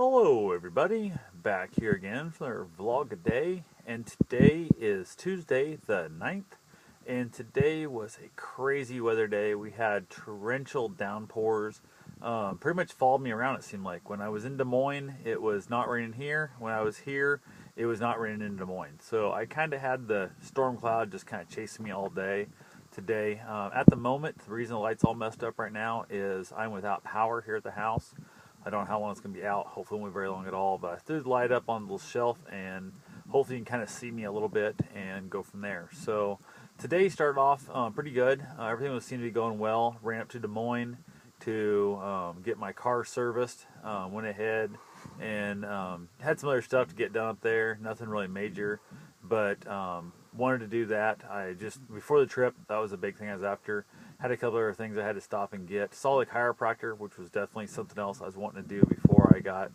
Hello everybody, back here again for our vlog a day, and today is Tuesday the 9th, and today was a crazy weather day. We had torrential downpours, pretty much followed me around it seemed like. When I was in Des Moines, it was not raining here. When I was here, it was not raining in Des Moines. So I kind of had the storm cloud just kind of chasing me all day today. At the moment, the reason the light's all messed up right now is I'm without power here at the house. I don't know how long it's going to be out. Hopefully it won't be very long at all. But I threw the light up on the little shelf, and hopefully you can kind of see me a little bit and go from there. So today started off pretty good. Everything seemed to be going well. Ran up to Des Moines to get my car serviced. Went ahead and had some other stuff to get done up there. Nothing really major, but wanted to do that. I just, before the trip, that was a big thing I was after. Had a couple other things I had to stop and get. Saw the chiropractor, which was definitely something else I was wanting to do before I got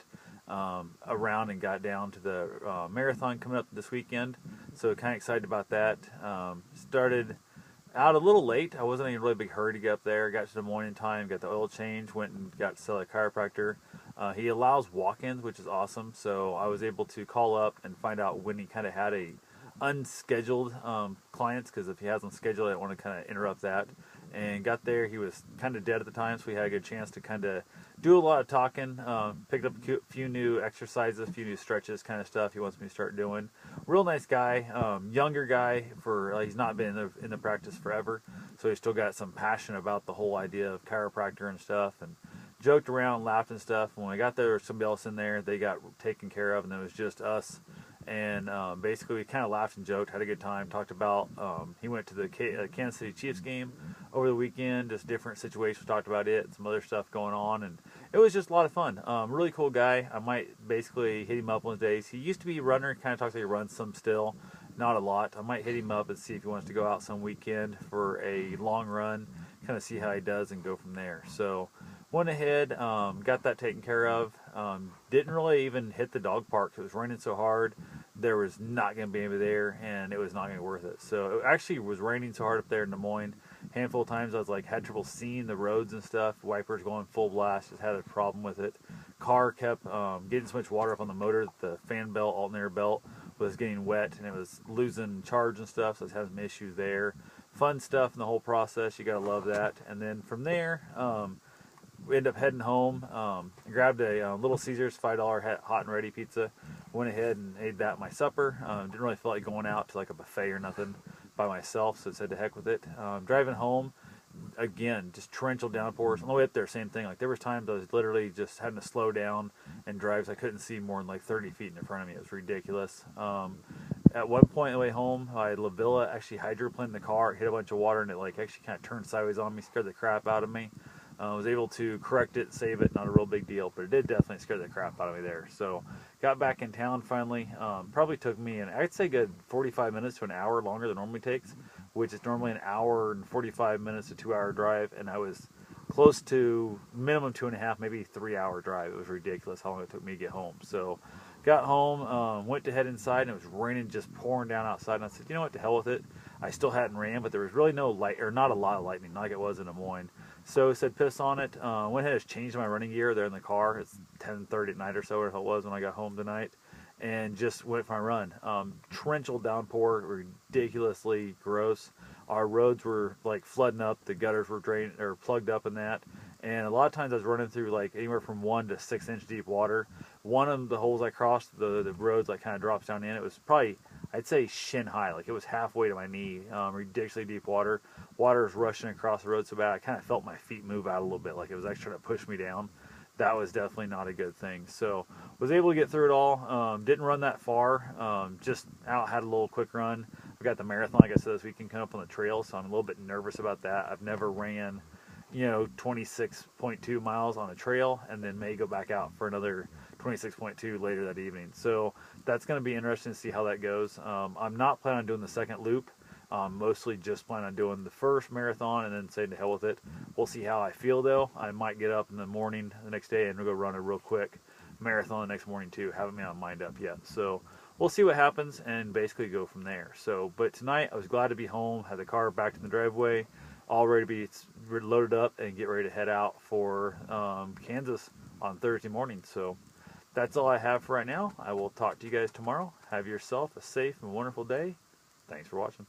around and got down to the marathon coming up this weekend. So kind of excited about that. Started out a little late. I wasn't in a really big hurry to get up there. Got to the morning time, got the oil change, went and got to sell a chiropractor. He allows walk-ins, which is awesome. So I was able to call up and find out when he kind of had a unscheduled clients, because if he has them scheduled, I don't want to kind of interrupt that. And got there, he was kind of dead at the time, so we had a good chance to kind of do a lot of talking. Picked up a few new exercises, a few new stretches, kind of stuff he wants me to start doing. Real nice guy, younger guy. He's not been in the practice forever, so he's still got some passion about the whole idea of chiropractor and stuff. And joked around, laughed and stuff. When I got there, there was somebody else in there. They got taken care of, and it was just us. And basically we kind of laughed and joked, had a good time, talked about, he went to the Kansas City Chiefs game over the weekend, just different situations, talked about it, some other stuff going on, and it was just a lot of fun. Really cool guy. I might basically hit him up one of those days. He used to be a runner, kind of talks like he runs some still, not a lot. I might hit him up and see if he wants to go out some weekend for a long run, kind of see how he does and go from there. So went ahead, got that taken care of. Didn't really even hit the dog park. It was raining so hard. There was not going to be anybody there, and it was not going to be worth it. So it actually was raining so hard up there in Des Moines. Handful of times I was like, had trouble seeing the roads and stuff. Wipers going full blast. Just had a problem with it. Car kept getting so much water up on the motor that the fan belt, alternator belt, was getting wet, and it was losing charge and stuff. So I was having some issues there. Fun stuff in the whole process. You got to love that. And then from there, we ended up heading home. Grabbed a Little Caesars $5 hot and ready pizza. Went ahead and ate that my supper. Didn't really feel like going out to like a buffet or nothing by myself, so said to heck with it. Driving home, again, just torrential downpours. On the way up there, same thing. Like there was times I was literally just having to slow down and drive, so I couldn't see more than like 30 feet in front of me. It was ridiculous. At one point on the way home, I had La Villa actually hydroplaned the car. It hit a bunch of water, and it like actually kind of turned sideways on me, scared the crap out of me. Was able to correct it, save it, not a real big deal, but it did definitely scare the crap out of me there. So got back in town finally. Probably took me I'd say good 45 minutes to an hour longer than it normally takes, which is normally an hour and 45 minutes to 2-hour drive, and I was close to minimum 2.5, maybe 3-hour drive. It was ridiculous how long it took me to get home. So got home, went to head inside, and it was raining, just pouring down outside, and I said, you know what, to hell with it. I still hadn't ran, but there was really no light, or not a lot of lightning, like it was in Des Moines. So I said, piss on it. Went ahead and changed my running gear there in the car. It's 10:30 at night or so, whatever it was when I got home tonight, and just went for my run. Torrential downpour, ridiculously gross. Our roads were like flooding up. The gutters were drained or plugged up in that. And a lot of times I was running through like anywhere from 1 to 6 inch deep water. One of the holes I crossed, the roads like kind of drops down in. It was probably, I'd say, shin high. Like it was halfway to my knee. Ridiculously deep water. Water was rushing across the road so bad I kind of felt my feet move out a little bit. Like it was actually trying to push me down. That was definitely not a good thing. So was able to get through it all. Didn't run that far. Just out, had a little quick run. We got the marathon, like I said, this weekend coming up on the trail, so I'm a little bit nervous about that. I've never ran 26.2 miles on a trail, and then may go back out for another 26.2 later that evening. So that's going to be interesting to see how that goes. I'm not planning on doing the second loop. Mostly just plan on doing the first marathon and then saying to hell with it. We'll see how I feel though. I might get up in the morning the next day and go run a real quick marathon the next morning too. Haven't made my mind up yet. So we'll see what happens and basically go from there. So, but tonight I was glad to be home, had the car back in the driveway, all ready to be loaded up and get ready to head out for Kansas on Thursday morning. So That's all I have for right now. I will talk to you guys tomorrow. Have yourself a safe and wonderful day. Thanks for watching.